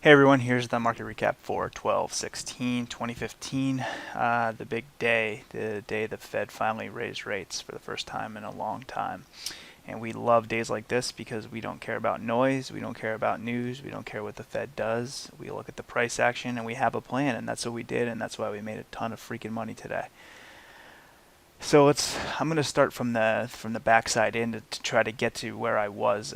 Hey everyone, here's the market recap for 12/16/2015, the big day, the day the Fed finally raised rates for the first time in a long time. And we love days like this because we don't care about noise, we don't care about news, we don't care what the Fed does. We look at the price action and we have a plan, and that's what we did, and that's why we made a ton of freaking money today. So I'm going to start from the backside in to try to get to where I was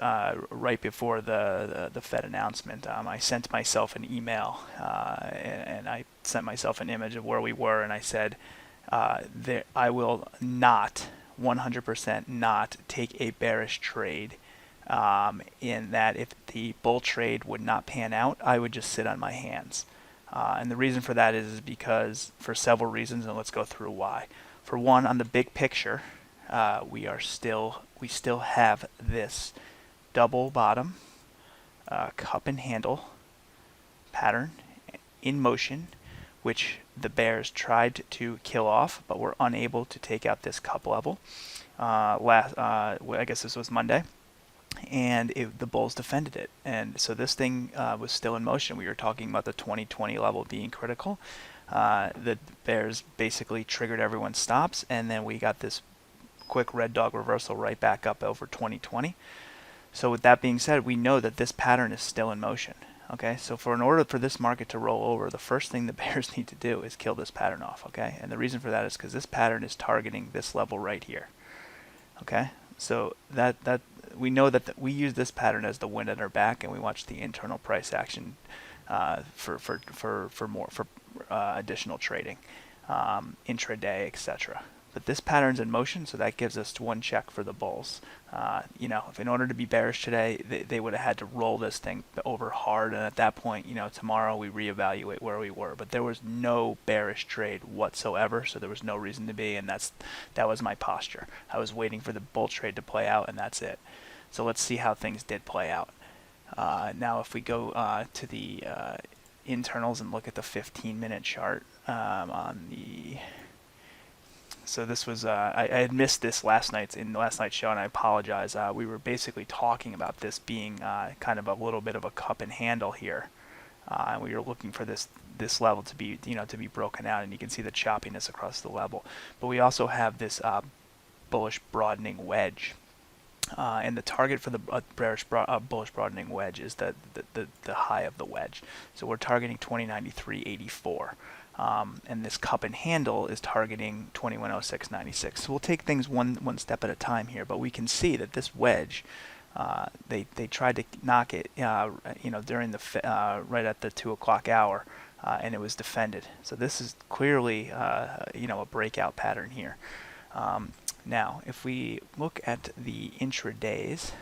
right before the Fed announcement. I sent myself an email and I sent myself an image of where we were, and I said, I will not 100% not take a bearish trade. In that, if the bull trade would not pan out, I would just sit on my hands. And the reason for that is because for several reasons, and let's go through why. For one, on the big picture, we still have this double bottom cup and handle pattern in motion, which the bears tried to kill off, but were unable to take out this cup level. I guess this was Monday, and the bulls defended it, and so this thing was still in motion. We were talking about the 2020 level being critical. The bears basically triggered everyone's stops, and then we got this quick red dog reversal right back up over 2020. So with that being said, we know that this pattern is still in motion. Okay, so in order for this market to roll over, the first thing the bears need to do is kill this pattern off. Okay, and the reason for that is because this pattern is targeting this level right here. Okay, so that we know that we use this pattern as the wind at our back, and we watch the internal price action for additional trading, intraday, etc. But this pattern's in motion, so that gives us one check for the bulls. If in order to be bearish today, they would have had to roll this thing over hard, and at that point, tomorrow we reevaluate where we were. But there was no bearish trade whatsoever, so there was no reason to be, and that was my posture. I was waiting for the bull trade to play out, and that's it. So let's see how things did play out. Now, if we go to the internals and look at the 15-minute chart on the so this was I had missed this last night's show, and I apologize. We were basically talking about this being kind of a little bit of a cup and handle here, and we were looking for this level to be to be broken out, and you can see the choppiness across the level. But we also have this bullish broadening wedge. And the target for the bullish broadening wedge is the high of the wedge. So we're targeting 2093.84. And this cup and handle is targeting 2106.96. So we'll take things one step at a time here, but we can see that this wedge, they tried to knock it, during the right at the 2 o'clock hour, and it was defended. So this is clearly, a breakout pattern here. Now, if we look at the intradays,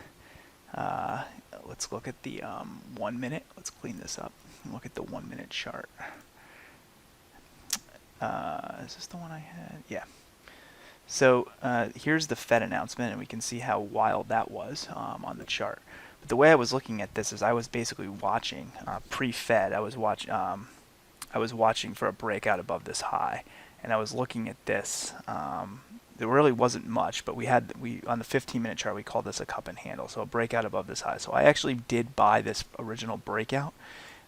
let's look at the 1 minute. Let's clean this up. Look at the 1 minute chart. Is this the one I had? Yeah. So here's the Fed announcement, and we can see how wild that was on the chart. But the way I was looking at this is I was basically watching pre-Fed. I was watching for a breakout above this high, and I was looking at this. There really wasn't much, but we on the 15-minute chart we called this a cup and handle, so a breakout above this high. So I actually did buy this original breakout,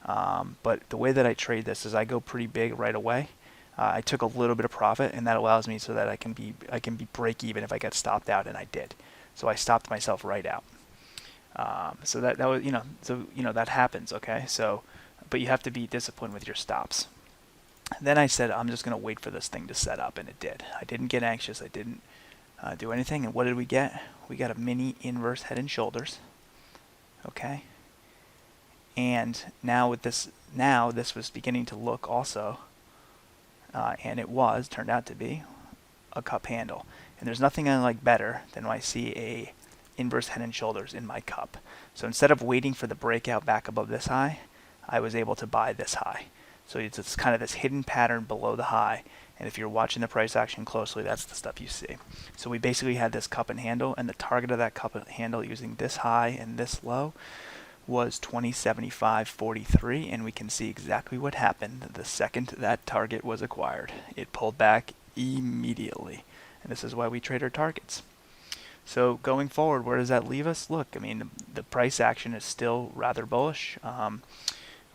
but the way that I trade this is I go pretty big right away. I took a little bit of profit, and that allows me so that I can be break even if I get stopped out, and I did. So I stopped myself right out. So that was that happens. Okay, so but you have to be disciplined with your stops. Then I said, I'm just going to wait for this thing to set up, and it did. I didn't get anxious. I didn't do anything. And what did we get? We got a mini inverse head and shoulders. Okay. And now this was beginning to look also, and it turned out to be a cup handle. And there's nothing I like better than when I see a inverse head and shoulders in my cup. So instead of waiting for the breakout back above this high, I was able to buy this high. So it's kind of this hidden pattern below the high, and if you're watching the price action closely, that's the stuff you see. So we basically had this cup and handle, and the target of that cup and handle using this high and this low was 2075.43, and we can see exactly what happened the second that target was acquired. It pulled back immediately, and this is why we trade our targets. So going forward, where does that leave us? Look, I mean, the price action is still rather bullish.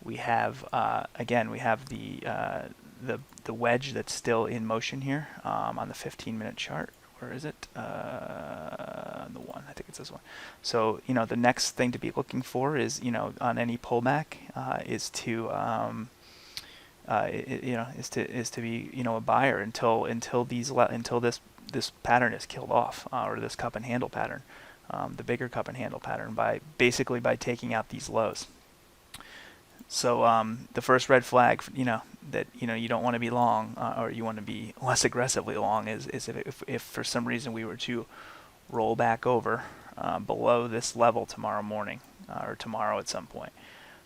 we have again we have the wedge that's still in motion here on the 15-minute chart. Where is it? The one, I think it's this one. So the next thing to be looking for is on any pullback is to is to be a buyer until this pattern is killed off, or this cup and handle pattern, the bigger cup and handle pattern, by taking out these lows. So the first red flag, that you don't want to be long, or you want to be less aggressively long, is if for some reason we were to roll back over below this level tomorrow morning, or tomorrow at some point.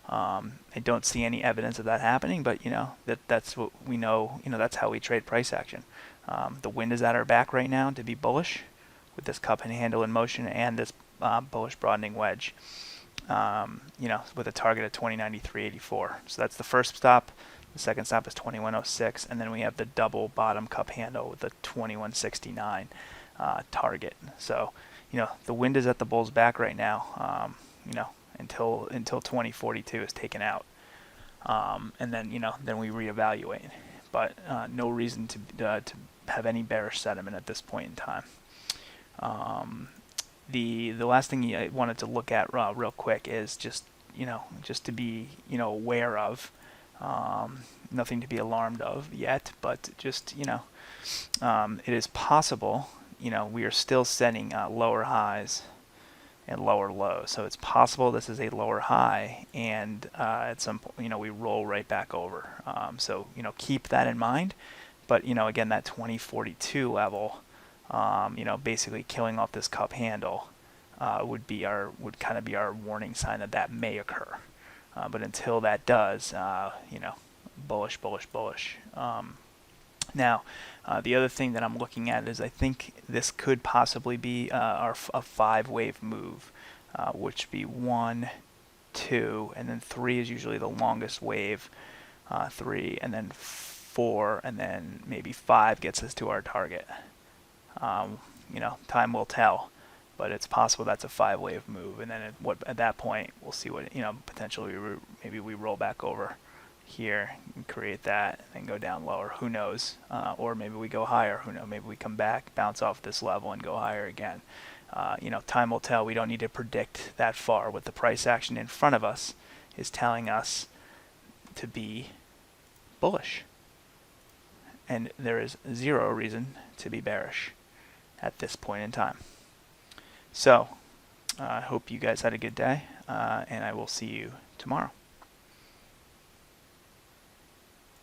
I don't see any evidence of that happening, but that's what we know. That's how we trade price action. The wind is at our back right now to be bullish, with this cup and handle in motion and this bullish broadening wedge. With a target of 2093.84. So that's the first stop. The second stop is 2106, and then we have the double bottom cup handle with a 2169 target. So, the wind is at the bull's back right now. Until 2042 is taken out, and then then we reevaluate. But no reason to have any bearish sentiment at this point in time. The last thing I wanted to look at real quick is just to be aware of, nothing to be alarmed of yet, but just it is possible. We are still setting lower highs and lower lows, so it's possible this is a lower high, and at some point we roll right back over. So keep that in mind. But again, that 2042 level, basically killing off this cup handle, would kind of be our warning sign that may occur. But until that does, bullish, bullish, bullish. Now, the other thing that I'm looking at is I think this could possibly be a 5-wave move, which would be 1, 2, and then 3 is usually the longest wave. 3, and then 4, and then maybe 5 gets us to our target. Time will tell, but it's possible that's a 5-wave move, and then at that point we'll see what potentially maybe we roll back over here and create that and go down lower. Who knows? Or maybe we go higher. Who knows? Maybe we come back, bounce off this level, and go higher again. Time will tell. We don't need to predict that far. What the price action in front of us is telling us to be bullish, and there is zero reason to be bearish at this point in time. So I hope you guys had a good day, and I will see you tomorrow.